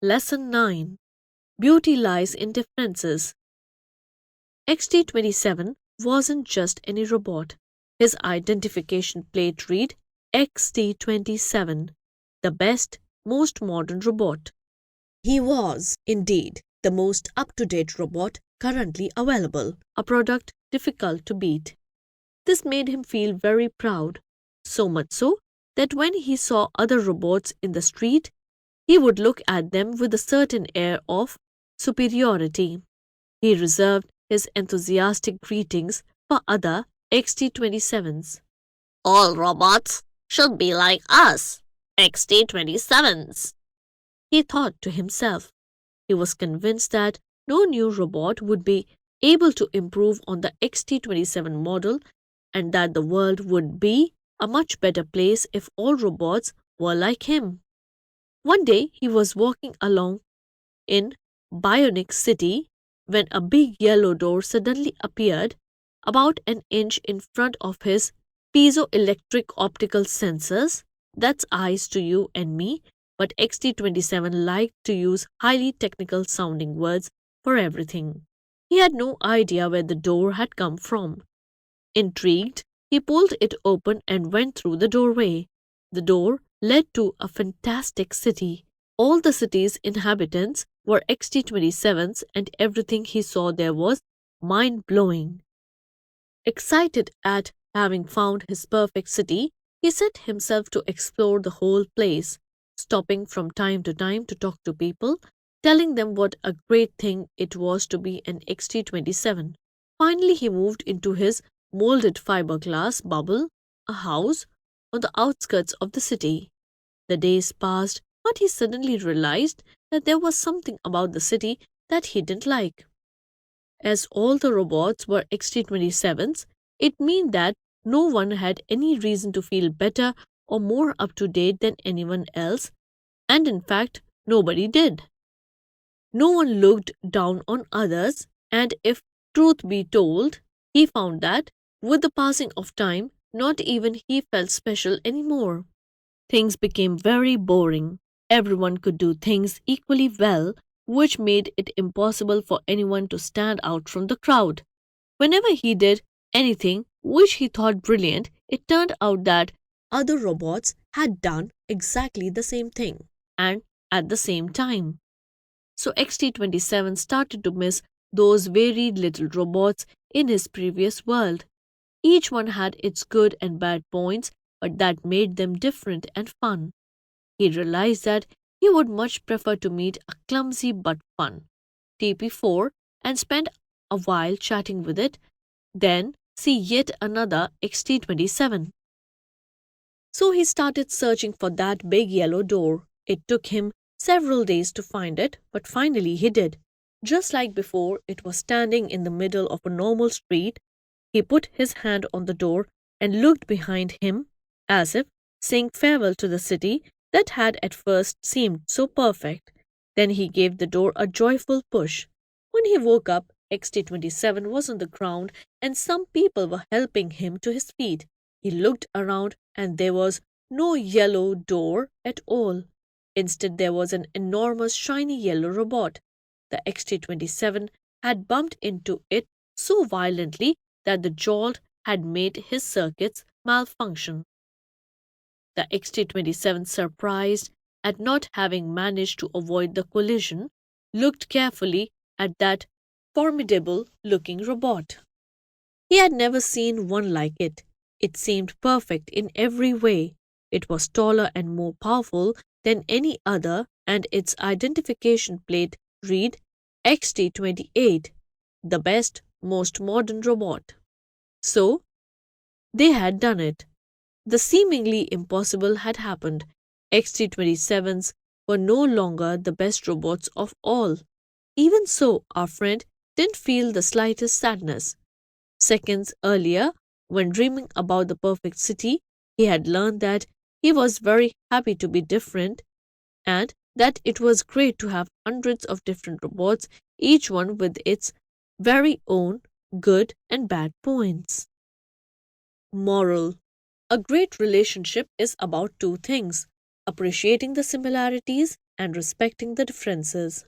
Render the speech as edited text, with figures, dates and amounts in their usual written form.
Lesson 9. Beauty Lies in Differences. XT-27 wasn't just any robot. His identification plate read XT-27, the best, most modern robot. He was, indeed, the most up-to-date robot currently available, a product difficult to beat. This made him feel very proud, so much so that when he saw other robots in the street, he would look at them with a certain air of superiority. He reserved his enthusiastic greetings for other XT-27s. All robots should be like us, XT-27s. He thought to himself. He was convinced that no new robot would be able to improve on the XT-27 model and that the world would be a much better place if all robots were like him. One day he was walking along in Bionic City when a big yellow door suddenly appeared about an inch in front of his piezoelectric optical sensors. That's eyes to you and me, but XT-27 liked to use highly technical sounding words for everything. He had no idea where the door had come from. Intrigued, he pulled it open and went through the doorway. The door led to a fantastic city. All the city's inhabitants were XT-27s and everything he saw there was mind-blowing. Excited at having found his perfect city, he set himself to explore the whole place, stopping from time to time to talk to people, telling them what a great thing it was to be an XT-27. Finally, he moved into his molded fiberglass bubble, a house on the outskirts of the city. The days passed, but he suddenly realized that there was something about the city that he didn't like. As all the robots were XT-27s, it meant that no one had any reason to feel better or more up to date than anyone else, and in fact, nobody did. No one looked down on others, and if truth be told, he found that, with the passing of time, not even he felt special anymore. Things became very boring. Everyone could do things equally well, which made it impossible for anyone to stand out from the crowd. Whenever he did anything which he thought brilliant, it turned out that other robots had done exactly the same thing, and at the same time. So XT-27 started to miss those varied little robots in his previous world. Each one had its good and bad points, but that made them different and fun. He realized that he would much prefer to meet a clumsy but fun TP4 and spend a while chatting with it, then see yet another XT-27. So he started searching for that big yellow door. It took him several days to find it, but finally he did. Just like before, it was standing in the middle of a normal street. He put his hand on the door and looked behind him as if saying farewell to the city that had at first seemed so perfect. Then he gave the door a joyful push. When he woke up, XT-27 was on the ground and some people were helping him to his feet. He looked around and there was no yellow door at all. Instead, there was an enormous shiny yellow robot. The XT-27 had bumped into it so violently that the jolt had made his circuits malfunction. The XT-27, surprised at not having managed to avoid the collision, looked carefully at that formidable-looking robot. He had never seen one like it. It seemed perfect in every way. It was taller and more powerful than any other, and its identification plate read XT-28, the best, most modern robot. So, they had done it. The seemingly impossible had happened. XT-27s were no longer the best robots of all. Even so, our friend didn't feel the slightest sadness. Seconds earlier, when dreaming about the perfect city, he had learned that he was very happy to be different and that it was great to have hundreds of different robots, each one with its very own good and bad points. Moral: a great relationship is about two things: appreciating the similarities and respecting the differences.